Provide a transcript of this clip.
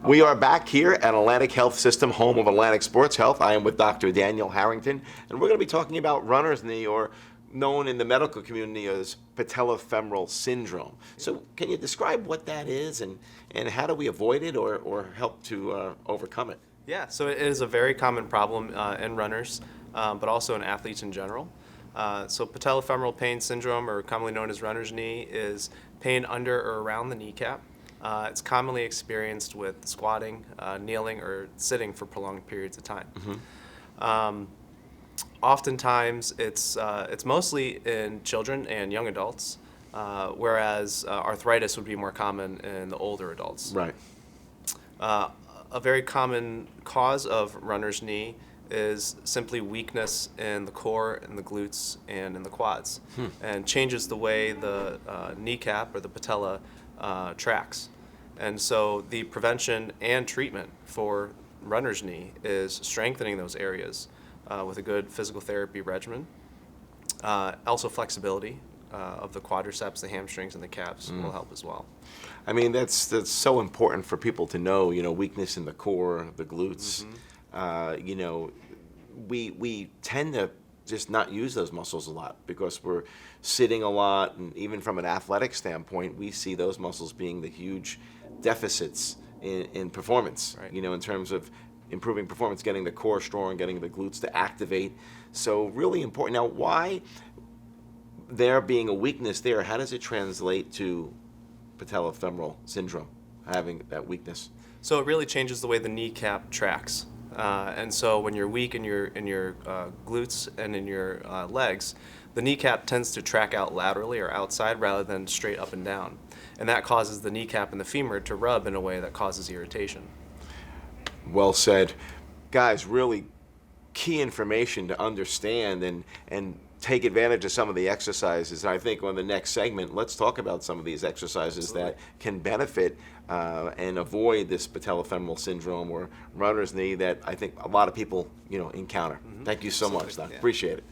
We are back here at Atlantic Health System, home of Atlantic Sports Health. I am with Dr. Daniel Harrington, and we're going to be talking about runner's knee, or known in the medical community as patellofemoral syndrome. So can you describe what that is, and how do we avoid it or help to overcome it? Yeah, so it is a very common problem in runners, but also in athletes in general. So patellofemoral pain syndrome, or commonly known as runner's knee, is pain under or around the kneecap. It's commonly experienced with squatting, kneeling, or sitting for prolonged periods of time. Mm-hmm. Oftentimes, it's mostly in children and young adults, whereas arthritis would be more common in the older adults. Right. A very common cause of runner's knee is simply weakness in the core, in the glutes, and in the quads, and changes the way the kneecap or the patella tracks. And so the prevention and treatment for runner's knee is strengthening those areas with a good physical therapy regimen. Also flexibility of the quadriceps, the hamstrings, and the calves will help as well. I mean, that's so important for people to know, weakness in the core, the glutes. We tend to just not use those muscles a lot because we're sitting a lot, and even from an athletic standpoint, we see those muscles being the huge deficits in performance, right. In terms of improving performance, getting the core strong, getting the glutes to activate. So really important. Now, why there being a weakness there, how does it translate to patellofemoral syndrome, having that weakness? So it really changes the way the kneecap tracks. And so when you're weak in your glutes and in your legs, the kneecap tends to track out laterally or outside rather than straight up and down. And that causes the kneecap and the femur to rub in a way that causes irritation. Well said. Guys, really key information to understand and take advantage of some of the exercises. I think on the next segment, let's talk about some of these exercises Absolutely. that can benefit and avoid this patellofemoral syndrome or runner's knee that I think a lot of people, encounter. Thank you so much, Doc. Yeah. Appreciate it.